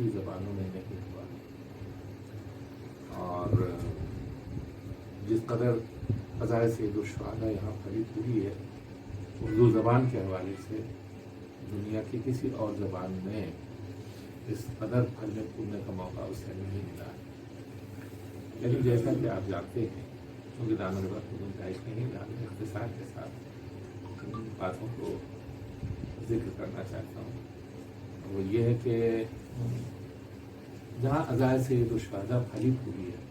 دوسری زبانوں میں نہیں ہوا، اور جس قدر فضائل سید الشہداء یہاں پھلی پھولی ہے، اردو زبان کے حوالے سے دنیا کی کسی اور زبان میں اس قدر پھلنے پھولنے کا موقع اسے نہیں ملا۔ لیکن جیسا کہ آپ جانتے ہیں، کیونکہ دامن وقت گنجائش نہیں لانے اختصار کے ساتھ ان باتوں کو ذکر کرنا چاہتا ہوں، وہ یہ ہے کہ جہاں عزائے سید الشہداء پھلی پھولی ہے،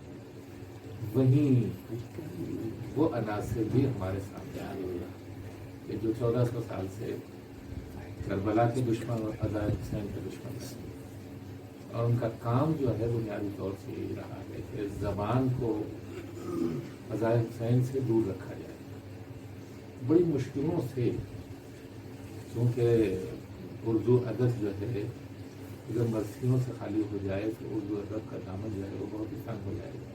وہیں وہ عناصر بھی ہمارے سامنے آ رہے ہیں کہ جو 1400 سال سے کربلا کے دشمن اور عزائے حسین کے دشمن ہیں، اور ان کا کام جو ہے بنیادی طور سے یہی رہا ہے کہ زبان کو عزائے حسین سے دور رکھا جائے۔ بڑی مشکلوں سے، کیونکہ اردو ادب جو ہے اگر مرثیوں سے خالی ہو جائے تو اردو ادب کا دامن جو ہے وہ بہت ہی تنگ ہو جائے گا،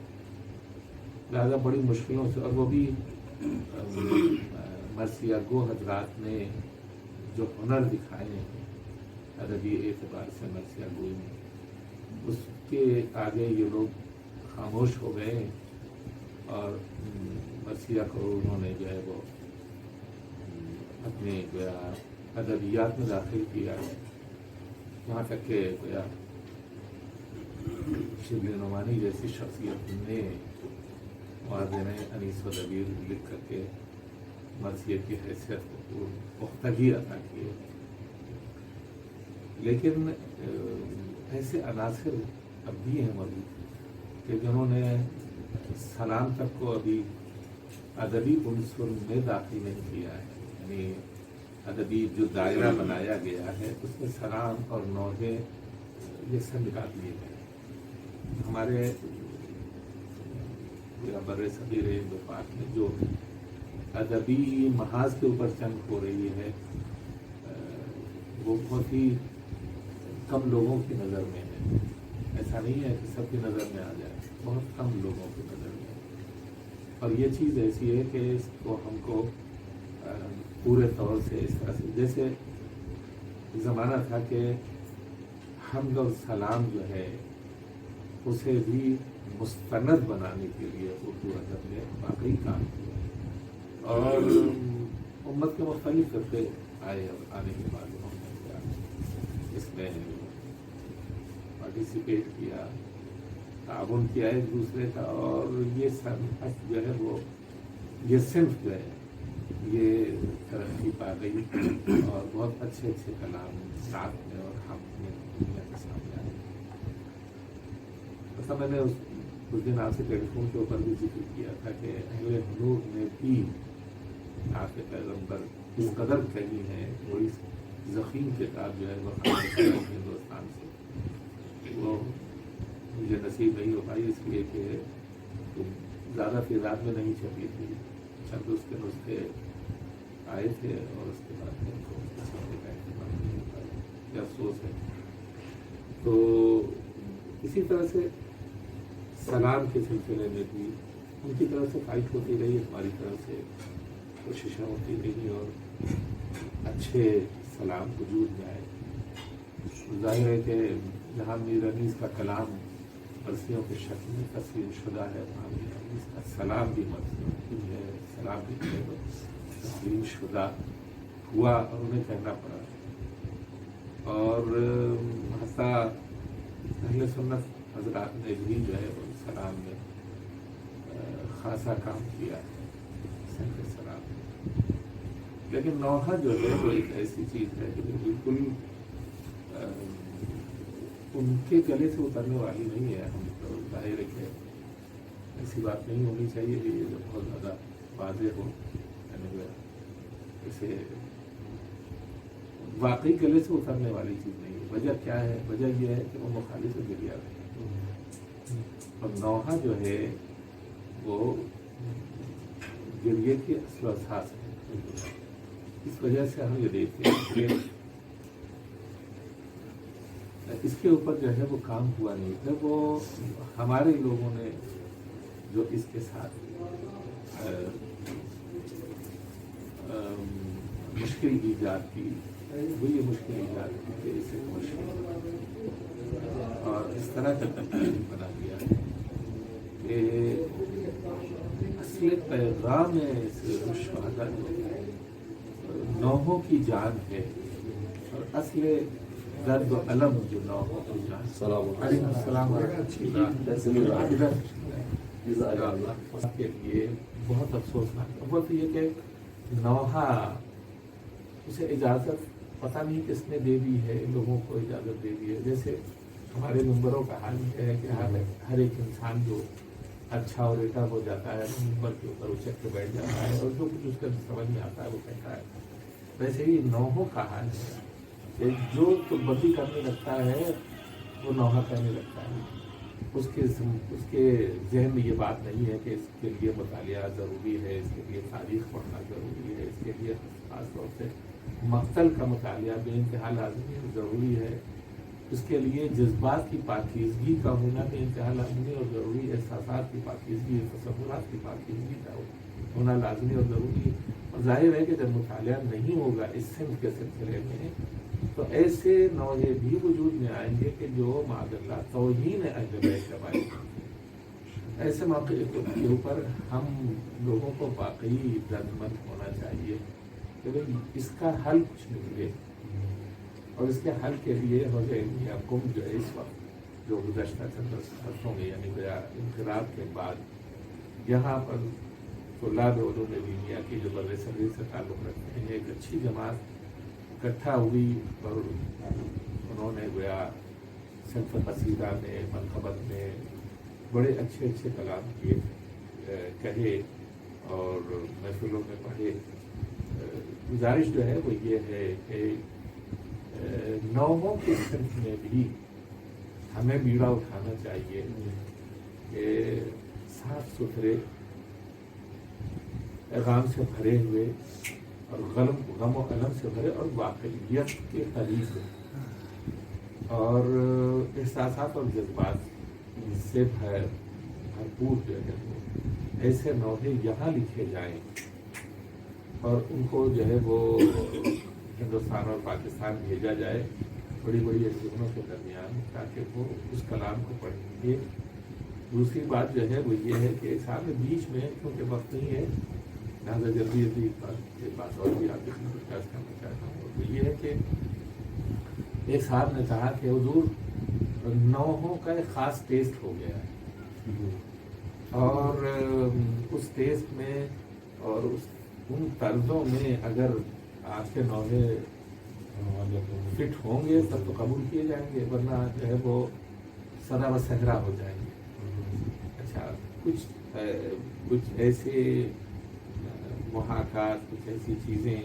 لہٰذا بڑی مشکلوں سے، اور وہ بھی مرثیہ گو حضرات نے جو ہنر دکھائے ہیں ادبی اعتبار سے مرثیہ گوئی میں، اس کے آگے یہ لوگ خاموش ہو گئے اور مرثیہ کو انہوں نے جو ہے وہ اپنے ادبیات میں داخل کیا، یہاں تک کہ شبلی نعمانی جیسی شخصیت نے موازنہ انیس و دبیر لکھ کر کے مرثیہ کی حیثیت کو پختگی عطا کی ہے۔ لیکن ایسے عناصر اب بھی ہیں موجود کہ جنہوں نے سلام تک کو ابھی ادبی عنصر میں داخل نہیں کیا ہے، یعنی ادبی جو دائرہ بنایا گیا ہے اس میں سلام اور نوحے یہ سب نکال دیے گئے۔ ہمارے بر صغیر ہند و پاک میں جو ادبی محاذ کے اوپر جنگ ہو رہی ہے وہ بہت ہی کم لوگوں کی نظر میں ہے، ایسا نہیں ہے کہ سب کی نظر میں آ جائے، بہت کم لوگوں کی نظر میں ہے، اور یہ چیز ایسی ہے کہ اس کو ہم کو پورے طور سے اس طرح سے، جیسے زمانہ تھا کہ حمد اور سلام جو ہے اسے بھی مستند بنانے کے لیے اردو ادب نے واقعی کام کیا، اور امت کے مختلف فرقے آئے آنے کے بعد انہوں نے اس میں پارٹیسپیٹ کیا، تعاون کیا ایک دوسرے کا، اور یہ صنعت جو ہے وہ یہ صنف جو ہے یہ ترقی پا گئی، اور بہت اچھے اچھے کلام ساتھ میں اور ہم میں دنیا کے سامنے آئے۔ ایسا میں نے اس دن آپ سے ٹیلی فون کے اوپر بھی ذکر کیا تھا کہ اہل حضور نے بھی آپ کے پیغمبر اس قدر کہی ہے، بڑی ضخیم کتاب جو ہے وہ ہندوستان سے وہ مجھے نصیب نہیں ہو پائی، اس لیے کہ زیادہ تعداد میں نہیں چھپی تھی، چند اس کے نسخے آئے تھے اور اس کے بعد ان کو چھپنے کا اہتمام نہیں ہو پایا، یہ افسوس ہے۔ تو اسی طرح سے سلام کے سلسلے میں بھی ان کی طرف سے فائٹ ہوتی رہی، ہماری طرف سے کوششیں ہوتی رہی، اور اچھے سلام وجود میں آئے۔ ظاہر ہے کہ جہاں میر انیس کا کلام مرثیوں کے شکل میں تسلیم شدہ ہے، وہاں میر انیس کا سلام بھی مرثیوں کی ہے، سلام بھی تسلیم شدہ ہوا اور انہیں کہنا پڑا، اور حتیٰ اہل سنت حضرات نے بھی جو ہے وہ سلام میں خاصا کام کیا ہے، سنت سلام۔ لیکن نوحہ جو ہے وہ ایک ایسی چیز ہے جو بالکل ان کے گلے سے اترنے والی نہیں ہے، ہم تو ظاہر ہے کہ ایسی بات نہیں ہونی چاہیے کہ یہ بہت زیادہ واضح ہو، یعنی اسے واقعی گلے سے اترنے والی چیز نہیں ہے۔ وجہ کیا ہے؟ وجہ یہ ہے کہ وہ مخالف ذریعہ ہے، اور نوحہ جو ہے وہ گریے کی اصل و اساس ہے۔ اس وجہ سے ہم یہ دیکھتے ہیں کہ اس کے اوپر جو ہے وہ کام ہوا نہیں تھا، وہ ہمارے لوگوں نے جو اس کے ساتھ مشکل ایجاد کی، وہ یہ مشکل ایجاد کی کہ اسے مشکل طرح کا تنظیم بنا دیا ہے کہ اصل پیغام شہادہ جو ہے نوحوں کی جان ہے اور اصل درد و علم جو نوحوں کی جان علیہ السلام کے لیے بہت افسوسناک وہ یہ کہ نوحہ اسے اجازت پتہ نہیں کس نے دے دی ہے، لوگوں کو اجازت دے دی ہے. جیسے ہمارے ممبروں کا حال یہ ہے کہ ہر ایک انسان جو اچھا اور ایٹا ہو جاتا ہے ممبر کے اوپر اچک کے بیٹھ جاتا ہے اور جو کچھ اس کا سمجھ میں آتا ہے وہ کہتا ہے. ویسے ہی نوحوں کا حال ہے کہ جو بندی کرنے لگتا ہے وہ نوحہ کہنے لگتا ہے. اس کے ذہن میں یہ بات نہیں ہے کہ اس کے لیے مطالعہ ضروری ہے، اس کے لیے تاریخ پڑھنا ضروری ہے، اس کے لیے خاص طور سے مقتل کا مطالعہ بے انتہا لازمی اور ضروری ہے. اس کے لیے جذبات کی پاکیزگی کا ہونا بے انتہا لازمی اور ضروری ہے، احساسات کی پاکیزگی، تصورات کی پاکیزگی کا ہونا لازمی اور ضروری ہے. اور ظاہر ہے کہ جب مطالعہ نہیں ہوگا اس صنف کے سلسلے میں تو ایسے نوحے بھی وجود میں آئیں گے کہ جو معاذ اللہ توہین اہل بیت کا باعث ہیں. ایسے موقع کے اوپر ہم لوگوں کو واقعی دردمند ہونا چاہیے کہ بھئی اس کا حل کچھ نکلے. اور اس کے حل کے لیے حسین یعقوب جو ہے اس وقت جو گزشتہ چند برسوں میں یعنی انقلاب کے بعد یہاں پر طلاب علوم دینیہ کی جو برصغیر سے تعلق رکھتے ہیں ایک اچھی جماعت اکٹھا ہوئی اور انہوں نے گویا صنف قصیدہ میں منقبت میں بڑے اچھے اچھے کلام کیے کہے اور محفلوں میں پڑھے. گزارش جو ہے وہ یہ ہے کہ نوحوں کے صنف میں بھی ہمیں بیڑا اٹھانا چاہیے کہ صاف ستھرے پیغام سے بھرے ہوئے اور غم و علم سے بھرے اور واقعیت کے قریب اور احساسات اور جذبات سے بھرپور جو ہے وہ ایسے نوحے یہاں لکھے جائیں اور ان کو جو ہے وہ ہندوستان اور پاکستان بھیجا جائے بڑی بڑی انجمنوں کے درمیان تاکہ وہ اس کلام کو پڑھیں گے. دوسری بات جو ہے وہ یہ ہے کہ صاحب بیچ میں کیونکہ وقت نہیں ہے لہٰذا جلدی ایک بات اور بھی آپ کے ساتھ ڈسکس کرنا چاہتا ہوں. وہ یہ ہے کہ ایک صاحب نے کہا کہ حضور نوحوں کا ایک خاص ٹیسٹ ہو گیا ہے اور اس ٹیسٹ میں اور ان طرزوں میں اگر آپ کے نوحے فٹ ہوں گے تب تو قبول کیے جائیں گے ورنہ جو ہے وہ سدا و صحرا ہو جائیں گے. اچھا کچھ ایسے محاکات کچھ ایسی چیزیں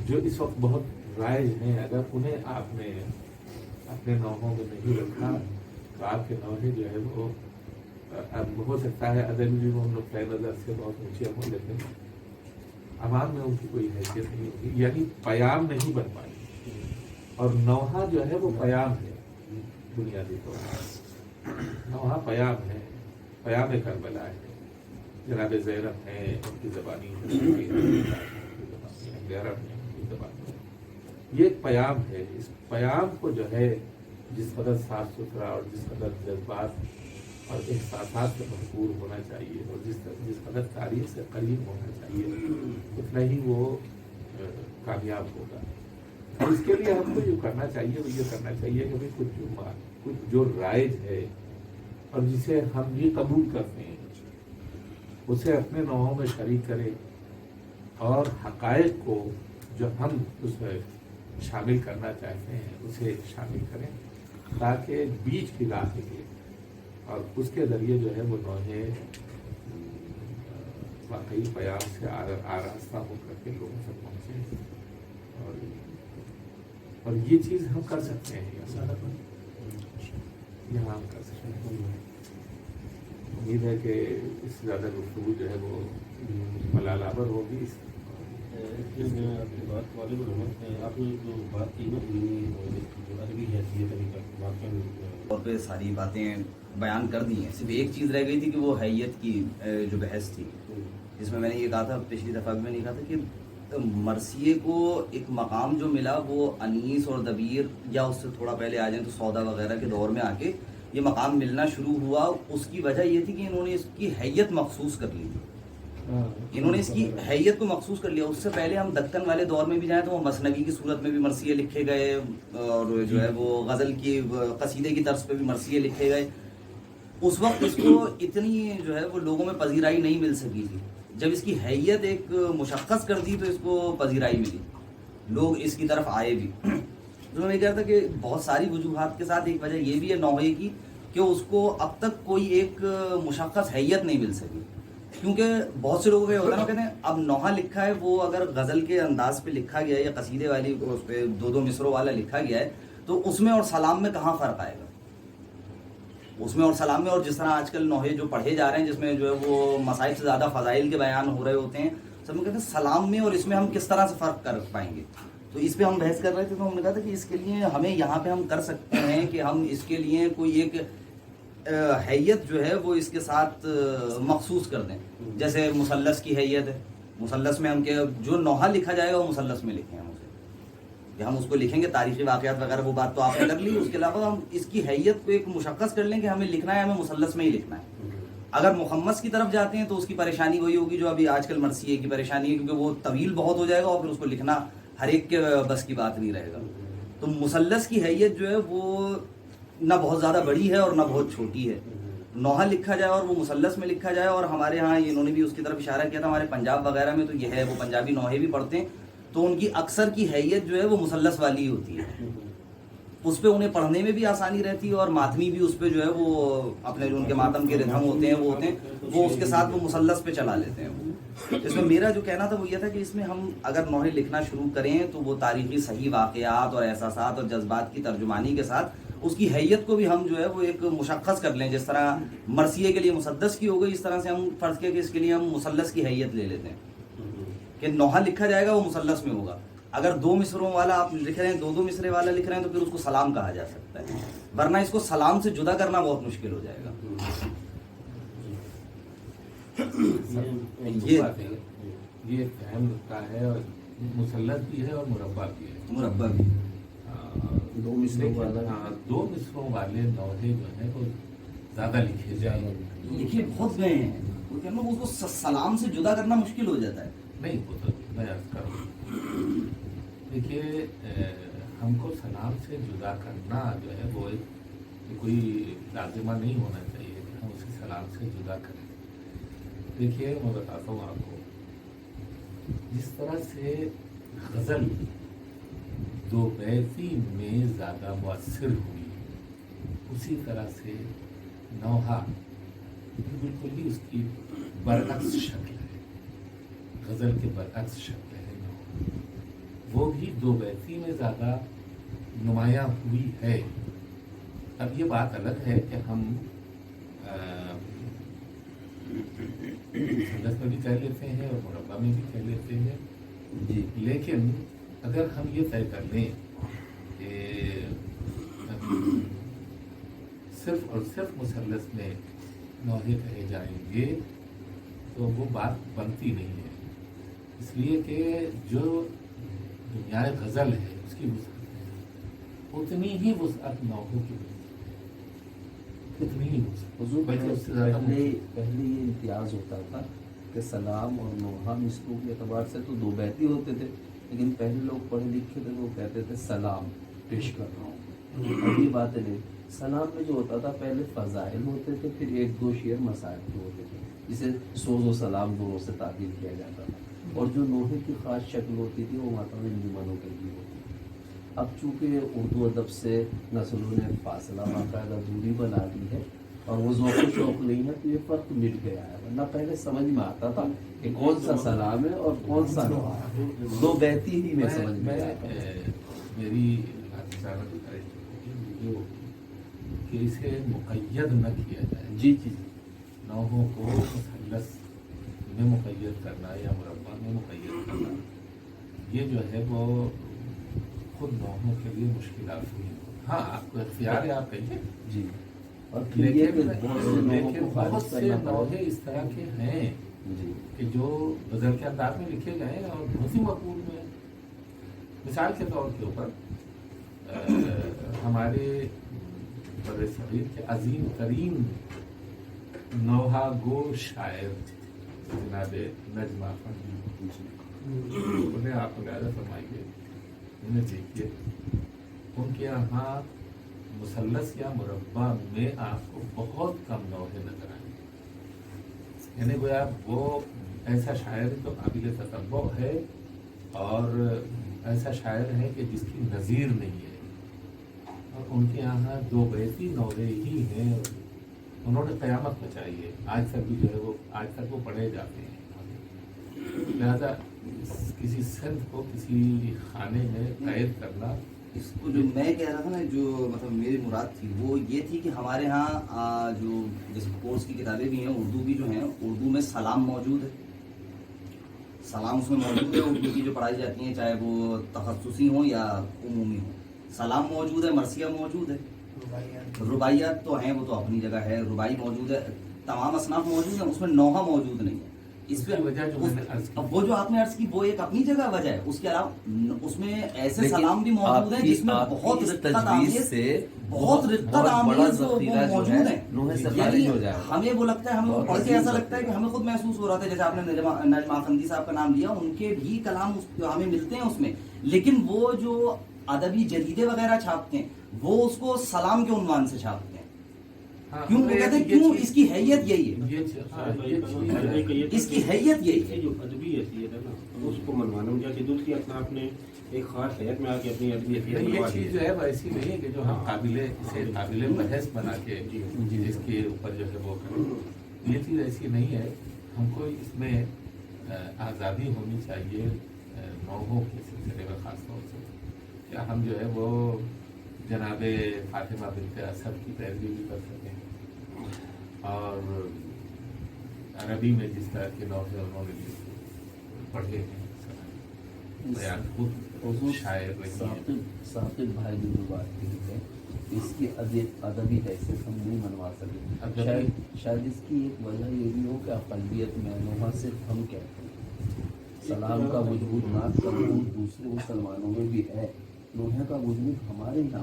جو اس وقت بہت رائج ہیں اگر انہیں آپ نے اپنے نوحوں میں نہیں رکھا تو آپ کے نوحے جو ہے وہ اب ہو سکتا ہے ادبی نقطۂ نظر سے بہت اونچے ہوں لیکن عوام میں ان کی کوئی حیثیت نہیں ہوگی یعنی پیام نہیں بن پائی. اور نوحہ جو ہے وہ پیام ہے بنیادی طور پر نوحہ پیام ہے، پیام کربلا ہے. جناب زینب ہیں ان کی زبانی عرب ہیں ان کی زبان یہ ایک پیام ہے. اس پیام کو جو ہے جس قدر صاف ستھرا اور جس قدر جذبات اور احساسات سے بھرپور ہونا چاہیے اور جس قدر تاریخ سے قریب ہونا چاہیے اتنا ہی وہ کامیاب ہوگا. اور اس کے لیے ہم کو جو کرنا چاہیے وہ یہ کرنا چاہیے کہ کچھ جو رائج ہے اور جسے ہم بھی قبول کرتے ہیں اسے اپنے نوحوں میں شریک کریں اور حقائق کو جو ہم اس میں شامل کرنا چاہتے ہیں اسے شامل کریں تاکہ بیچ کی راہ نکلے اور اس کے ذریعے جو ہے وہ نوحے واقعی پیام سے آراستہ ہو کر کے لوگوں تک پہنچے. اور یہ چیز ہم کر سکتے ہیں یہاں ہم کر سکتے ہیں. امید ہے کہ اس سے زیادہ گفتگو جو ہے وہ ملال آور ہوگی. آپ نے جو بات کی نا ادبی حیثیت اور پہ ساری باتیں بیان کر دی ہیں. صرف ایک چیز رہ گئی تھی کہ وہ حیت کی جو بحث تھی جس میں نے یہ کہا تھا پچھلی دفعہ میں نے کہا تھا کہ مرثیے کو ایک مقام جو ملا وہ انیس اور دبیر یا اس سے تھوڑا پہلے آ جائیں تو سودا وغیرہ کے دور میں آ کے یہ مقام ملنا شروع ہوا، اس کی وجہ یہ تھی کہ انہوں نے اس کی حیت مخصوص کر لی تھی. انہوں نے اس کی حیت کو مخصوص کر لیا. اس سے پہلے ہم دکن والے دور میں بھی جائیں تو وہ مثنوی کی صورت میں بھی مرثیے لکھے گئے، اور جو ہے وہ غزل کی قصیدے کی طرز پہ بھی مرثیے لکھے گئے. اس وقت اس کو اتنی جو ہے وہ لوگوں میں پذیرائی نہیں مل سکی تھی. جب اس کی حیت ایک مشخص کر دی تو اس کو پذیرائی ملی، لوگ اس کی طرف آئے بھی. تو میں کہہ رہا تھا کہ بہت ساری وجوہات کے ساتھ ایک وجہ یہ بھی ہے نوحے کی کہ اس کو اب تک کوئی ایک مشخص حیت نہیں مل سکی. کیونکہ بہت سے لوگوں کا یہ ہوتا ہے نا، کہتے ہیں اب نوحہ لکھا ہے، وہ اگر غزل کے انداز پہ لکھا گیا ہے یا قصیدے والی اس پہ 2 مصروں والا لکھا گیا ہے، تو اس میں اور سلام میں کہاں فرق آئے گا؟ اس میں اور سلام میں، اور جس طرح آج کل نوحے جو پڑھے جا رہے ہیں جس میں جو ہے وہ مسائل سے زیادہ فضائل کے بیان ہو رہے ہوتے ہیں، سب میں کہتے ہیں سلام میں اور اس میں ہم کس طرح سے فرق کر پائیں گے. تو اس پہ ہم بحث کر رہے تھے، تو ہم نے کہا تھا کہ اس کے لیے ہمیں یہاں پہ ہم کر سکتے ہیں کہ ہم اس کے لیے کوئی ایک حیت جو ہے وہ اس کے ساتھ مخصوص کر دیں. جیسے مثلث کی حیت ہے، مثلث میں ہم کہ جو نوحہ لکھا جائے گا وہ مثلث میں لکھیں ہم اسے، کہ ہم اس کو لکھیں گے تاریخی واقعات وغیرہ، وہ بات تو آپ نے کر لی. اس کے علاوہ ہم اس کی حیت کو ایک مشخص کر لیں کہ ہمیں لکھنا ہے، ہمیں مثلث میں ہی لکھنا ہے. اگر مخمس کی طرف جاتے ہیں تو اس کی پریشانی وہی ہوگی جو ابھی آج کل مرثیے کی پریشانی ہے، کیونکہ وہ طویل بہت ہو جائے گا اور پھر اس کو لکھنا ہر ایک کے بس کی بات نہیں رہے گا. تو مثلث کی حیت جو ہے وہ نہ بہت زیادہ بڑی ہے اور نہ بہت چھوٹی ہے. نوحہ لکھا جائے اور وہ مثلث میں لکھا جائے، اور ہمارے ہاں انہوں نے بھی اس کی طرف اشارہ کیا تھا، ہمارے پنجاب وغیرہ میں تو یہ ہے، وہ پنجابی نوحے بھی پڑھتے ہیں تو ان کی اکثر کی حیت جو ہے وہ مثلث والی ہی ہوتی ہے. اس پہ انہیں پڑھنے میں بھی آسانی رہتی ہے، اور ماتمی بھی اس پہ جو ہے وہ اپنے جو ان کے ماتم کے ردھم ہوتے ہیں وہ ہوتے ہیں، وہ اس کے ساتھ وہ مثلث پہ چلا لیتے ہیں. اس میں میرا جو کہنا تھا وہ یہ تھا کہ اس میں ہم اگر نوحے لکھنا شروع کریں تو وہ تاریخی صحیح واقعات اور احساسات اور جذبات کی ترجمانی کے ساتھ اس کی حیت کو بھی ہم جو ہے وہ ایک مشخص کر لیں. جس طرح مرثیے کے لیے مسدس کی ہو گئی، اس طرح سے ہم فرض کیا کہ اس کے لیے ہم مثلث کی حیت لے لیتے ہیں کہ نوحہ لکھا جائے گا وہ مثلث میں ہوگا. اگر 2 مصروں والا آپ لکھ رہے ہیں، 2 مصرے والا لکھ رہے ہیں، تو پھر اس کو سلام کہا جا سکتا ہے، ورنہ اس کو سلام سے جدا کرنا بہت مشکل ہو جائے گا. یہ فہم کا ہے، اور مثلث بھی ہے اور مربع بھی ہے. مربع بھی 2 مصروں والا. 2 مصروں والے نوحے جو ہیں وہ زیادہ لکھے جائیں گے. لکھے بہت گئے ہیں، وہ کہنا اس کو سلام سے جدا کرنا مشکل ہو جاتا ہے. نہیں وہ تو میں عرض کروں، دیکھیے ہم کو سلام سے جدا کرنا جو ہے وہ کوئی لازمہ نہیں ہونا چاہیے کہ ہم اسے سلام سے جدا کریں. دیکھیے میں بتاتا ہوں آپ کو، جس طرح سے غزل 2 بیتی میں زیادہ مؤثر ہوئی، اسی طرح سے نوحہ بالکل ہی اس کی برعکس شکل ہے، غزل کے برعکس شکل ہے نوحہ. وہ بھی 2 بیتی میں زیادہ نمایاں ہوئی ہے. اب یہ بات الگ ہے کہ ہم مثلث میں بھی کہہ لیتے ہیں اور مربع میں بھی کہہ لیتے ہیں جی، لیکن اگر ہم یہ طے کر لیں کہ صرف اور صرف مثلث میں نوحے کہے جائیں گے تو وہ بات بنتی نہیں ہے. اس لیے کہ جو دنیا غزل ہے اس کی وسعت ہے، اتنی ہی وسعت نوحوں کی اتنی ہی حضور بلکہ اس سے زیادہ پہلے یہ امتیاز ہوتا تھا کہ سلام اور نوحہ مصروں کے اعتبار سے تو 2 بیتی ہوتے تھے، لیکن پہلے لوگ پڑھے لکھے تھے وہ کہتے تھے سلام پیش کر رہا ہوں. اب یہ بات نہیں، سلام میں جو ہوتا تھا پہلے فضائل ہوتے تھے، پھر 1-2 شعر مسائل کے ہوتے تھے، جسے سوز و سلام دونوں سے تعبیر کیا جاتا تھا. اور جو نوحے کی خاص شکل ہوتی تھی وہ ماتم انجمنوں کے لیے ہوتی تھی. اب چونکہ اردو ادب سے نسلوں نے فاصلہ باقاعدہ دوری بنا دی ہے اور وہ ذوق و شوق نہیں ہے، تو یہ فرق مٹ گیا ہے. ورنہ پہلے سمجھ میں آتا تھا کہ کون سا سلام ہے اور کون سا نوحہ ہے، 2 بیتی ہی میں سمجھ میں آتا تھا. میری کہ اسے مقید نہ کیا جائے. جی جی نوحوں کو مثلث میں مقید کرنا یا مربع میں مقید کرنا، یہ جو ہے وہ خود نوحوں کے لیے مشکلات ہوئی. ہاں آپ کو اختیار ہے، آپ کہیے جی. اور لیکن بہت سے نوحے اس طرح کے ہیں جی کہ جو غزل کے انداز میں لکھے گئے اور بہت ہی مقبول میں. مثال کے طور کے اوپر ہمارے بر صغیر کے عظیم ترین نوحہ گو شاعر جناب نجم آفندی، انہیں آپ ملاحظہ فرمائیے، انہیں دیکھیے، ان کے یہاں مثلث یا مربع میں آپ کو بہت کم نوحے نظر آئیں گے، یعنی گویا وہ ایسا شاعر تو قابل تتبع ہے اور ایسا شاعر ہے کہ جس کی نظیر نہیں ہے، اور ان کے یہاں 2 بیتی نوحے ہی ہیں، انہوں نے قیامت مچائی ہے، آج تک بھی جو ہے وہ آج تک وہ پڑھے جاتے ہیں، لہذا کسی صنف کو کسی خانے میں قید کرنا، اس کو جو میں کہہ رہا تھا نا، جو مطلب میری مراد تھی وہ یہ تھی کہ ہمارے ہاں جو جیسے کورس کی کتابیں بھی ہیں اردو بھی جو ہیں، اردو میں سلام موجود ہے، سلام اس میں موجود ہے، اردو کی جو پڑھائی جاتی ہیں چاہے وہ تخصصی ہوں یا عمومی ہوں، سلام موجود ہے، مرثیہ موجود ہے، رباعیات تو ہیں وہ تو اپنی جگہ ہے، رباعی موجود ہے، تمام اصناف موجود ہیں، اس میں نوحہ موجود نہیں ہے، اس پہ وجہ جو میں نے عرض کی، وہ جو آپ نے عرض کی وہ ایک اپنی جگہ وجہ ہے، اس کے علاوہ اس میں ایسے لیکن سلام بھی موجود ہیں جس میں بہت رقت آمیز موجود ہیں، یعنی ہمیں وہ لگتا ہے، ہمیں وہ پڑھ کے ایسا لگتا ہے کہ ہمیں خود محسوس ہو رہا تھا، جیسے آپ نے نجم آفندی صاحب کا نام لیا، ان کے بھی کلام ہمیں ملتے ہیں اس میں، لیکن وہ جو ادبی جریدے وغیرہ چھاپتے ہیں وہ اس کو سلام کے عنوان سے چھاپتے ہیں، کیوں وہ کہتے ہیں کیوں اس کی حیت یہی ہے، اس کی حیت یہی ہے، جو ادبی حیثیت ہے نا اس کو منوانا جیسے دوسری اپنا آپ نے ایک خاص حیت میں آ کے اپنی ادبی یہ چیز جو ہے وہ ایسی نہیں ہے کہ جو ہم قابل بحث بنا کے اس کے اوپر جو ہے وہ کریں، یہ چیز ایسی نہیں ہے، ہم کو اس میں آزادی ہونی چاہیے نوحوں کے سلسلے میں، خاص طور سے کیا ہم جو ہے وہ جناب فاطمہ بنت اسد کی پیروی بھی کر سکیں، اور عربی میں جس طرح کے نوحے انہوں نے پڑھے ہیں، بیان خود شاعر رہی ہیں، ثاقب بھائی نے جو بات کی ہے اس کی ادبی حیثیت ہم نہیں منوا سکتے، شاید اس کی ایک وجہ یہ بھی ہو کہ اقلیت میں نوحہ صرف ہم کہتے ہیں، سلام کا وجود نہ کروں دوسرے مسلمانوں میں بھی ہے، نوحہ کا وجود ہمارے یہاں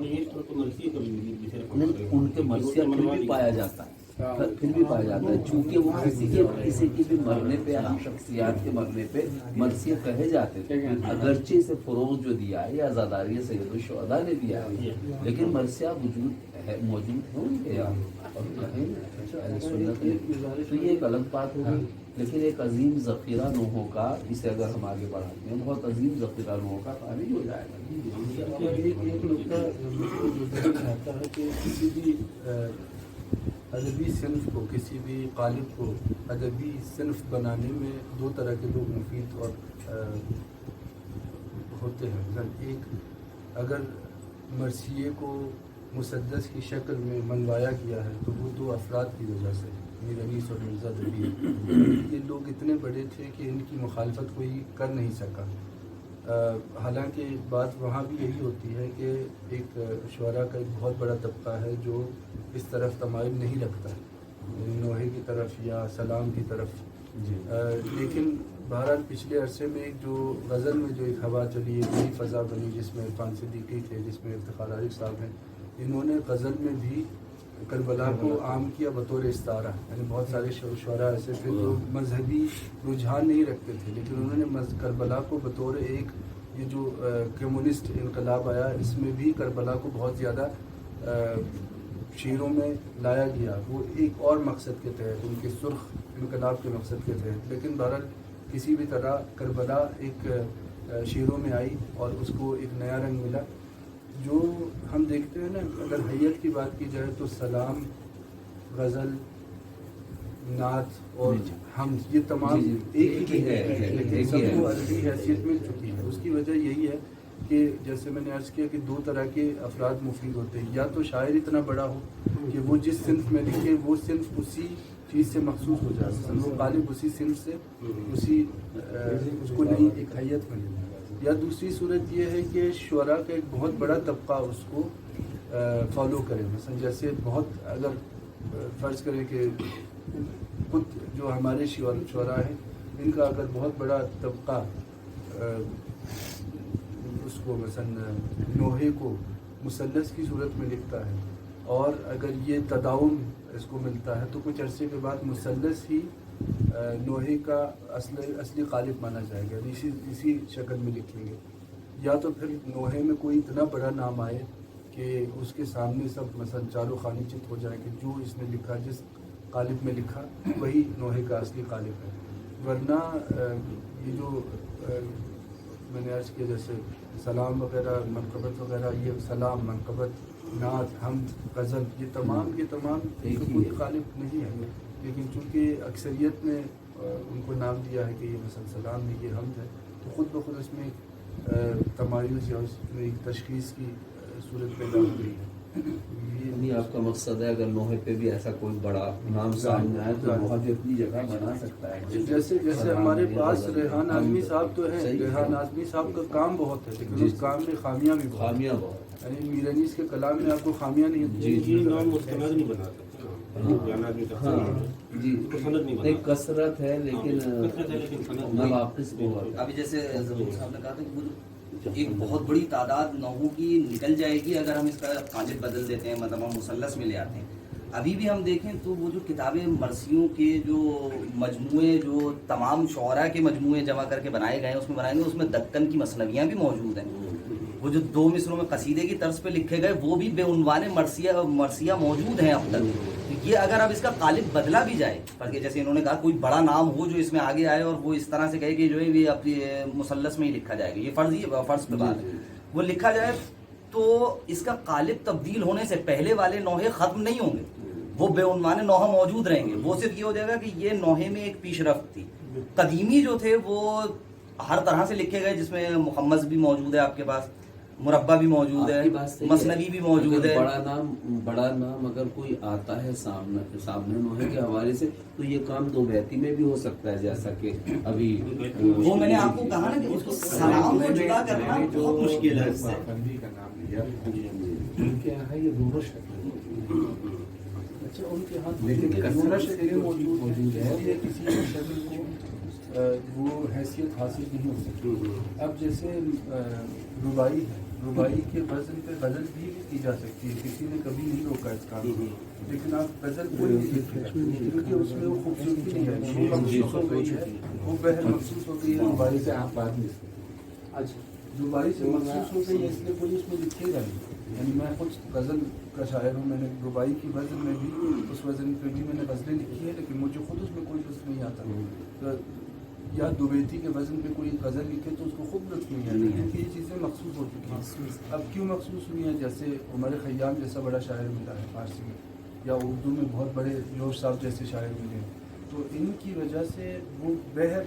ان کے مرثیہ پھر بھی پایا جاتا ہے، چونکہ وہ کسی کے بھی مرنے پہ، اہم شخصیات کے مرنے پہ مرثیہ کہے جاتے تھے، اگرچہ اسے فروغ جو دیا ہے یا آزاداری سید الشہداء نے دیا ہے، لیکن مرثیہ موجود ہے ان کے یہاں، اور اہل سنت نے، تو یہ ایک الگ بات ہوگی، لیکن ایک عظیم ذخیرہ نوحوں کا، اسے اگر ہم آگے بڑھاتے ہیں بہت عظیم ذخیرہ نوحوں کا خارج ہو جائے گا۔ ایک نقطہ چاہتا ہے کہ کسی بھی ادبی صنف کو، کسی بھی قالب کو ادبی صنف بنانے میں 2 طرح کے لوگ مفید اور ہوتے ہیں، مثلا ایک اگر مرثیے کو مسدس کی شکل میں منوایا گیا ہے تو وہ 2 افراد کی وجہ سے، میر انیس اور مرزا دبیر، یہ لوگ اتنے بڑے تھے کہ ان کی مخالفت کوئی کر نہیں سکا، حالانکہ بات وہاں بھی یہی ہوتی ہے کہ ایک شعراء کا ایک بہت بڑا طبقہ ہے جو اس طرف تمائل نہیں رکھتا ہے، نوحے کی طرف یا سلام کی طرف، لیکن بہرحال پچھلے عرصے میں ایک جو غزل میں جو ایک ہوا چلی، ایک نئی فضا بنی جس میں عرفان صدیقی تھے، جس میں افتخار عارف صاحب ہیں، انہوں نے غزل میں بھی کربلا کو عام کیا بطور استعارہ، یعنی بہت سارے شعراء ایسے تھے جو مذہبی رجحان نہیں رکھتے تھے، لیکن انہوں نے کربلا کو بطور ایک، یہ جو کمیونسٹ انقلاب آیا اس میں بھی کربلا کو بہت زیادہ شعروں میں لایا گیا، وہ ایک اور مقصد کے تحت، ان کے سرخ انقلاب کے مقصد کے تحت، لیکن بہرحال کسی بھی طرح کربلا ایک شعروں میں آئی اور اس کو ایک نیا رنگ ملا۔ جو ہم دیکھتے ہیں نا، اگر حیت کی بات کی جائے تو سلام، غزل، نعت اور حمد، یہ تمام ایک ہی ہے، لیکن سب کو عربی حیثیت مل چکی ہے۔ اس کی وجہ یہی ہے کہ جیسے میں نے عرض کیا کہ 2 طرح کے افراد مفید ہوتے ہیں، یا تو شاعر اتنا بڑا ہو کہ وہ جس صنف میں لکھے وہ صنف اسی چیز سے مخصوص ہو جائے، وہ غالب اسی صنف سے اسی اس کو نہیں ایک حیت ملے، یا دوسری صورت یہ ہے کہ شعراء کا ایک بہت بڑا طبقہ اس کو فالو کرے، مثلا جیسے بہت، اگر فرض کریں کہ خود جو ہمارے شعراء ہیں ان کا اگر بہت بڑا طبقہ اس کو مثلا نوحے کو مثلث کی صورت میں لکھتا ہے اور اگر یہ تداؤن اس کو ملتا ہے تو کچھ عرصے کے بعد مثلث ہی نوحے کا اصلی قالب مانا جائے گا، اسی شکل میں لکھیں گے. یا تو پھر نوحے میں کوئی اتنا بڑا نام آئے کہ اس کے سامنے سب مثلا چاروں خانی چت ہو جائے کہ جو اس نے لکھا، جس قالب میں لکھا وہی نوحے کا اصلی قالب ہے. ورنہ یہ جو میں نے عرض کیا جیسے سلام وغیرہ، منقبت وغیرہ، یہ سلام، منقبت، نعت، حمد، غزل، یہ تمام کوئی قالب نہیں ہے. لیکن چونکہ اکثریت نے ان کو نام دیا ہے کہ یہ مثلا سلام ہے، یہ حمد ہے، تو خود بخود اس میں تمایز یا اس میں ایک تشخیص کی صورت پیدا ہو گئی ہے. یعنی آپ کا مقصد ہے اگر نوحے پہ بھی ایسا کوئی بڑا نام سامنے آئے تو نوحہ بھی اپنی جگہ بنا سکتا ہے. جیسے ہمارے پاس ریحان اعظمی صاحب تو ہیں، ریحان اعظمی صاحب کا کام بہت ہے لیکن اس کام میں خامیاں بھی بہت خامیاں بہت. یعنی میر انیس کے کلام میں آپ کو خامیاں نہیں یہ نام مستند نہیں بنا سکتے. جی کثرت ہے لیکن نواقص بہت. ابھی جیسے ضرور صاحب نے کہا تھا کہ ایک بہت بڑی تعداد نوحوں کی نکل جائے گی اگر ہم اس کا قالب بدل دیتے ہیں، مطلب ہم مثلث میں لے آتے ہیں. ابھی بھی ہم دیکھیں تو وہ جو کتابیں مرثیوں کے جو مجموعے، جو تمام شعراء کے مجموعے جمع کر کے بنائے گئے ہیں، اس میں بنائے گئے، اس میں دکن کی مثنویاں بھی موجود ہیں. وہ جو 2 مصروں میں قصیدے کی طرز پہ لکھے گئے وہ بھی بے عنوان مرثیہ موجود ہیں اب تک. یہ اگر اب اس کا قالب بدلا بھی جائے، بلکہ جیسے انہوں نے کہا کوئی بڑا نام ہو جو اس میں آگے آئے اور وہ اس طرح سے کہے کہ جو ہے یہ اپنی مثلث میں ہی لکھا جائے گا، یہ فرض پہ بات ہے، وہ لکھا جائے تو اس کا قالب تبدیل ہونے سے پہلے والے نوحے ختم نہیں ہوں گے، وہ بے عنوان نوحہ موجود رہیں گے. وہ صرف یہ ہو جائے گا کہ یہ نوحے میں ایک پیش رفت تھی. قدیمی جو تھے وہ ہر طرح سے لکھے گئے، جس میں مخمس بھی موجود ہے آپ کے پاس، مربع بھی موجود ہے، مثنوی بھی موجود ہے. بڑا نام اگر کوئی آتا ہے سامنے نوحے کے حوالے سے تو یہ کام 2 بیتی میں بھی ہو سکتا ہے، جیسا کہ ابھی وہ میں نے آپ کو کہا نا کہ اس کو سلام کو جدا کرنا بہت مشکل ہے. اس سے بندی کا نام لیا ان کے یہاں یہ دونوں شکل اچھا ان کے ہاتھ لیکن کثرت سے موجود ہے، یہ کسی شکل کو وہ حیثیت حاصل نہیں ہو سکتی. اب جیسے ربائی ہے، ربائی کے وزن پہ غزل بھی کی جا سکتی ہے، کسی نے کبھی نہیں روکا اس کام کو. لیکن آپ غزل کوئی نہیں لکھے کیونکہ اس میں وہ خوبصورتی نہیں ہے، وہ مخصوص ہو گئی ہے، وہ بہر مخصوص ہو گئی ہے. ربائی سے آپ بات نہیں. اچھا ربائی سے مخصوص ہو گئی ہے، اس لیے کوئی اس میں لکھے گا نہیں. یعنی میں خود غزل کا شاعر ہوں، میں نے ربائی کی وزن میں بھی، اس وزن پہ بھی میں نے غزلیں لکھی ہے، لیکن مجھے خود اس میں کوئی لطف نہیں آتا. یا دوبیتی کے وزن پہ کوئی غزل لکھے تو اس کو خود لطف نہیں آتا، کیونکہ یہ چیزیں مخصوص ہو چکی ہیں. اب کیوں مخصوص ہوئی ہیں؟ جیسے عمر خیام جیسا بڑا شاعر ملا ہے فارسی میں، یا اردو میں بہت بڑے جوش صاحب جیسے شاعر ملے ہیں، تو ان کی وجہ سے وہ بہر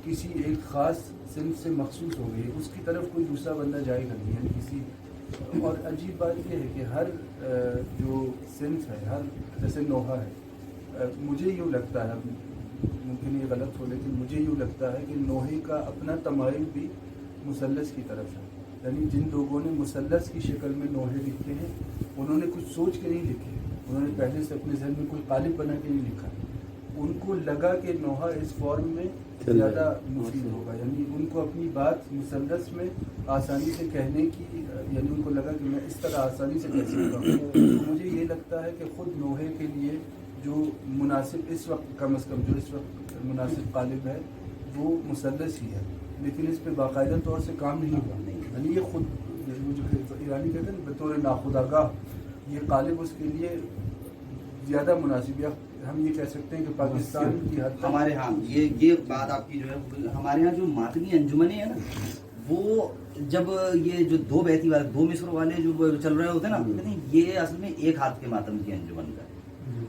کسی ایک خاص صنف سے مخصوص ہو گئی، اس کی طرف کوئی دوسرا بندہ جائے گا نہیں. یعنی کسی اور عجیب بات یہ ہے کہ ہر جو صنف ہے، ہر جیسے نوحہ ہے، مجھے یوں لگتا ہے، ممکن یہ غلط ہو لیکن مجھے یوں لگتا ہے کہ نوحے کا اپنا تمائل بھی مثلث کی طرف ہے. یعنی جن لوگوں نے مثلث کی شکل میں نوحے لکھے ہیں انہوں نے کچھ سوچ کے نہیں لکھے، انہوں نے پہلے سے اپنے ذہن میں کوئی قالب بنا کے نہیں لکھا. ان کو لگا کہ نوحہ اس فارم میں زیادہ مفید ہوگا، یعنی ان کو اپنی بات مثلث میں آسانی سے کہنے کی، یعنی ان کو لگا کہ میں اس طرح آسانی سے کہہ سکتا ہوں. تو مجھے یہ لگتا ہے کہ خود نوحے کے لیے جو مناسب اس وقت، کم از کم جو اس وقت مناسب قالب ہے وہ مثلث ہی ہے، لیکن اس پہ باقاعدہ طور سے کام نہیں ہوا. یعنی یہ خود جو ایرانی کہتے ہیں بطور ناخودآگاہ یہ قالب اس کے لیے زیادہ مناسب، یا ہم یہ کہہ سکتے ہیں کہ پاکستان کی حد تک ہمارے ہاں یہ بات آپ کی جو ہے، ہمارے ہاں جو ماتمی انجمنیں ہیں نا، وہ جب یہ جو 2 بیتی والے 2 مصر والے جو چل رہے ہوتے ہیں نا، کہتے ہیں یہ اصل میں 1 ہاتھ کے ماتم کی انجمن کا ہے،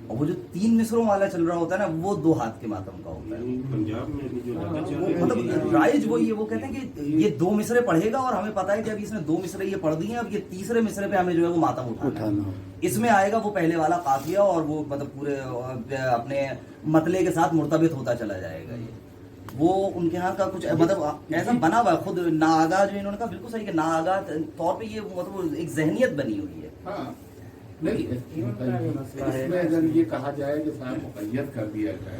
اور وہ جو 3 مصروں والا چل رہا ہوتا ہے نا وہ 2 ہاتھ کے ماتم کا ہوتا ہے. پنجاب میں بھی جو مطلب رائج وہی ہے، وہ کہتے ہیں کہ یہ 2 مصرے پڑھے گا اور ہمیں پتا ہے کہ ابھی اس نے 2 مصرے یہ پڑھ دی ہیں، اب یہ تیسرے مصرے پہ ہمیں جو ہے وہ ماتم اٹھانا، اس میں آئے گا وہ پہلے والا قافیہ اور وہ مطلب پورے اپنے مطلع کے ساتھ مرتبط ہوتا چلا جائے گا. یہ وہ ان کے ہاں کا کچھ مطلب ایسا بنا ہوا ہے، خود ناآگاہ جو انہوں نے کہا بالکل صحیح کہ ناآگاہ طور پہ یہ مطلب ایک ذہنیت بنی ہوئی ہے. ہاں نہیں، اس میں اگر یہ کہا جائے کہ صاحب مقید کر دیا جائے